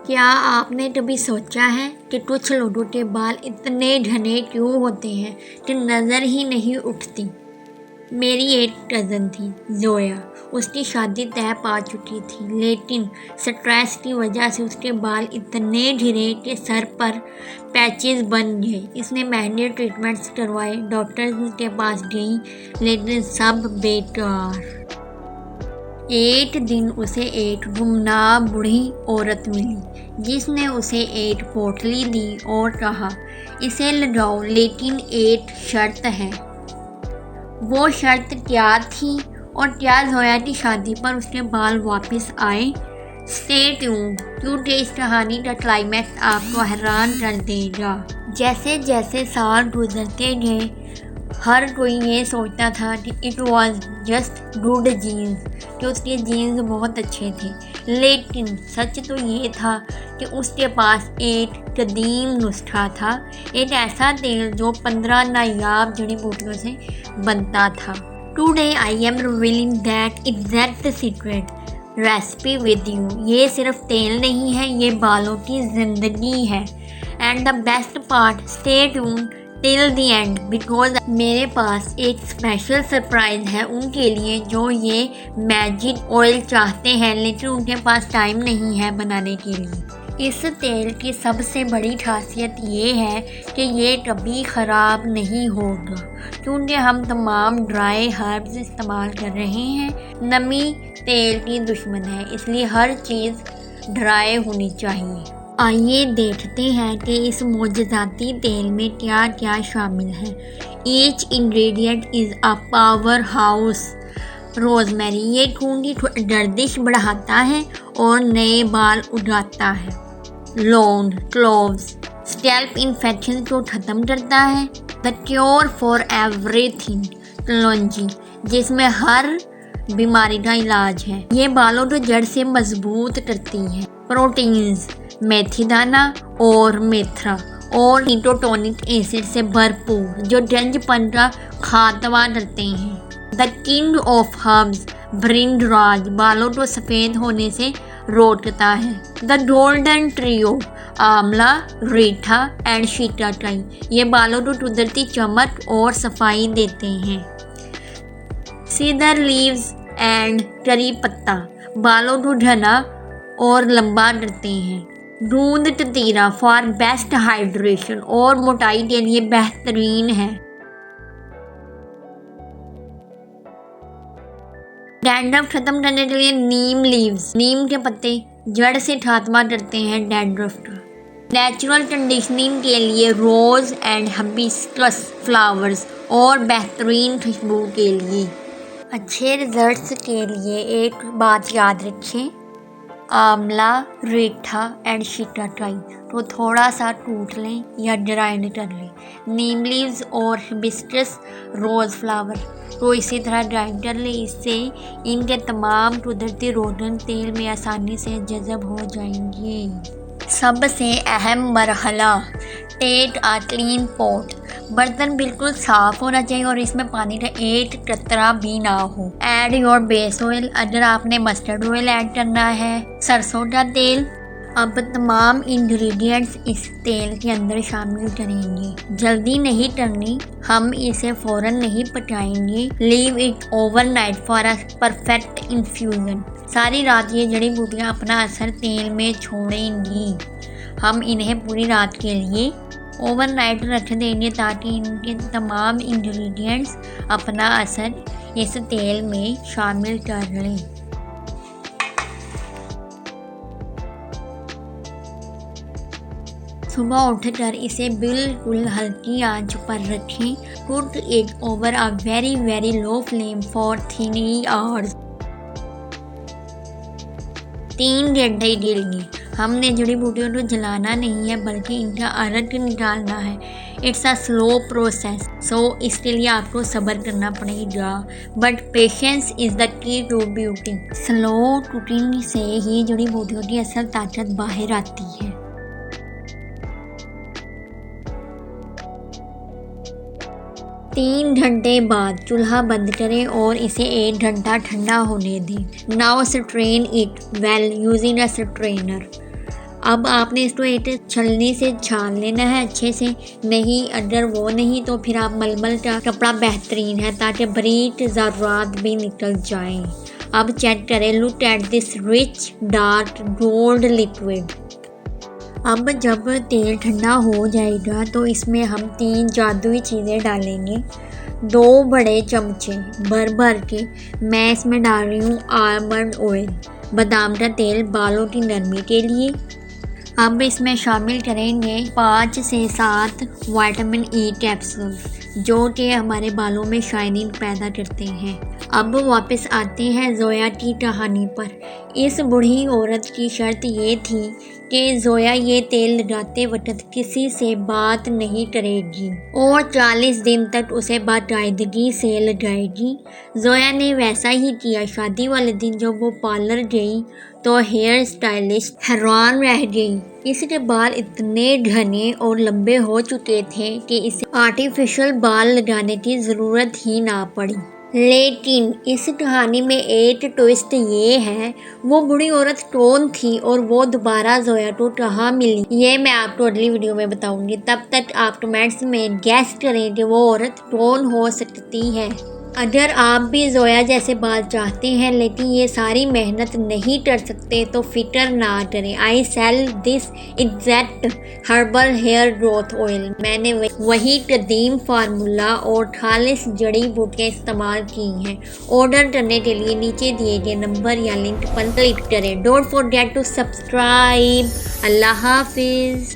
क्या आपने कभी सोचा है कि कुछ लोगों के बाल इतने घने क्यों होते हैं कि नज़र ही नहीं उठती। मेरी एक कज़न थी जोया, उसकी शादी तय पा चुकी थी, लेकिन स्ट्रेस की वजह से उसके बाल इतने घिरे कि सर पर पैचेस बन गए। इसने महंगे ट्रीटमेंट्स करवाए, डॉक्टर के पास गई, लेकिन सब बेकार। एक दिन उसे एक गुमनाम बूढ़ी औरत मिली जिसने उसे एक पोटली दी और कहा, इसे लगाओ, लेकिन एक शर्त है। वो शर्त क्या थी और क्या जोया की शादी पर उसके बाल वापस आए? स्टे ट्यून्ड, क्योंकि इस कहानी का क्लाइमैक्स आपको हैरान कर देगा। जैसे जैसे साल गुजरते गए, हर कोई ये सोचता था कि it was just good genes, कि उसके जीन्स बहुत अच्छे थे, लेकिन सच तो ये था कि उसके पास एक कदीम नुस्खा था, एक ऐसा तेल जो 15 नायाब जड़ी बूटियों से बनता था। Today I am revealing that exact secret recipe with you. ये सिर्फ तेल नहीं है, ये बालों की ज़िंदगी है। And the best part, stay tuned till the end, because मेरे पास एक स्पेशल सरप्राइज है उनके लिए जो ये मैजिक ऑयल चाहते हैं, लेकिन उनके पास टाइम नहीं है बनाने के लिए। इस तेल की सबसे बड़ी खासियत ये है कि ये कभी ख़राब नहीं होगा, क्योंकि हम तमाम ड्राई हर्ब्स इस्तेमाल कर रहे हैं। नमी तेल की दुश्मन है, इसलिए हर चीज़ ड्राई होनी चाहिए। आइए देखते हैं कि इस मोजज़ाती तेल में क्या क्या शामिल है। Each ingredient is a power house. Rosemary, ये खून की गर्दिश बढ़ाता है और नए बाल उगाता है। लौंग, क्लोव्स, स्कैल्प इन्फेक्शन को ख़त्म करता है। द क्योर फॉर एवरीथिंग, कलौंजी, जिसमें हर बीमारी का इलाज है। ये बालों को जड़ से मजबूत करती है। प्रोटीन्स, मेथी दाना और मेथरा और कीटोटोनिक एसिड से भरपूर, जो जंजपन का खात्मा करते हैं। द किंग ऑफ हर्ब्स, भृंगराज, बालों को सफ़ेद होने से रोकता है। द गोल्डन ट्रियो, आंवला, रीठा एंड शीकाकाई, ये बालों को कुदरती चमक और सफाई देते हैं। सीडर लीव्स एंड करी पत्ता, बालों को घना और लंबा करते हैं। दूध कतीरा फॉर बेस्ट हाइड्रेशन और मोटाई के लिए बेहतरीन है। डैंड्रफ खत्म करने के लिए नीम लीव्स, नीम के पत्ते जड़ से खात्मा करते हैं डैंड्रफ का। नेचुरल कंडीशनिंग के लिए रोज़ एंड हिबिस्कस फ्लावर्स और बेहतरीन खुशबू के लिए। अच्छे रिजल्ट्स के लिए एक बात याद रखें, आंवला, रीठा एंड शीकाकाई तो थोड़ा सा कूट लें या ग्राइंड कर लें। नीम लीव्स और हिबिस्कस रोज़ फ्लावर तो इसी तरह ग्राइंड कर लें, इससे इनके तमाम कुदरती रोगन तेल में आसानी से जज़ब हो जाएंगे। सबसे अहम मरहला, टेक अ क्लीन पॉट, बर्तन बिल्कुल साफ़ होना चाहिए और इसमें पानी का एक कतरा भी ना हो। ऐड योर बेस ऑयल, अगर आपने मस्टर्ड ऑयल ऐड करना है, सरसों का तेल। अब तमाम इंग्रेडिएंट्स इस तेल के अंदर शामिल करेंगे। जल्दी नहीं करनी, हम इसे फ़ौरन नहीं पकाएंगे। Leave it overnight for a perfect infusion, सारी रात ये जड़ी बूटियाँ अपना असर तेल में छोड़ेंगी। हम इन्हें पूरी रात के लिए ओवरनाइट रख देंगे ताकि इनके तमाम इंग्रेडिएंट्स अपना असर इस तेल में शामिल कर लें। सुबह उठकर इसे बिल्कुल हल्की आंच पर रखें। Cook it over a very low flame for 3 hours. 3 घंटे के लिए हमने जड़ी बूटियों को जलाना नहीं है, बल्कि इनका अर्क निकालना है। It's a slow process, so इसके लिए आपको सब्र करना पड़ेगा। But patience is the key to beauty. Slow cooking से ही जड़ी बूटियों की असल ताकत बाहर आती है। 3 घंटे बाद चूल्हा बंद करें और इसे 1 घंटा ठंडा होने दें। Now strain it well using a strainer. अब आपने इसको एक छलनी से छान लेना है अच्छे से, नहीं अगर वो नहीं तो फिर आप मलमल का कपड़ा बेहतरीन है ताकि बारीक ज़रात भी निकल जाएं। अब चेक करें, look at this rich dark gold liquid. अब जब तेल ठंडा हो जाएगा तो इसमें हम 3 जादुई चीज़ें डालेंगे। 2 बड़े चमचे भर भर के मैं इसमें डाल रही हूँ आलमंड ऑयल, बादाम का तेल बालों की नरमी के लिए। अब इसमें शामिल करेंगे 5 से 7 विटामिन ई कैप्सूल जो कि हमारे बालों में शाइनिंग पैदा करते हैं। अब वापस आते हैं जोया की कहानी पर। इस बूढ़ी औरत की शर्त ये थी कि जोया ये तेल लगाते वक्त किसी से बात नहीं करेगी और 40 दिन तक उसे बाकायदगी से लगाएगी। जोया ने वैसा ही किया। शादी वाले दिन जब वो पार्लर गई तो हेयर स्टाइलिस्ट हैरान रह गई। इसके बाल इतने घने और लंबे हो चुके थे कि इसे आर्टिफिशियल बाल लगाने की ज़रूरत ही ना पड़ी। लेकिन इस कहानी में एक ट्विस्ट ये है, वो बुढ़ी औरत कौन थी और वो दोबारा जोया को कहाँ मिली, ये मैं आपको अगली वीडियो में बताऊंगी। तब तक आप कमेंट्स में गेस करें कि वो औरत कौन हो सकती है। अगर आप भी जोया जैसे बाल चाहते हैं लेकिन ये सारी मेहनत नहीं कर सकते तो फिक्र ना करें। I sell this exact herbal hair growth oil. मैंने वही कदीम फार्मूला और 48 जड़ी बूटियाँ इस्तेमाल की हैं। ऑर्डर करने के लिए नीचे दिए गए नंबर या लिंक पर क्लिक करें। Don't forget to subscribe. अल्लाह हाफिज़।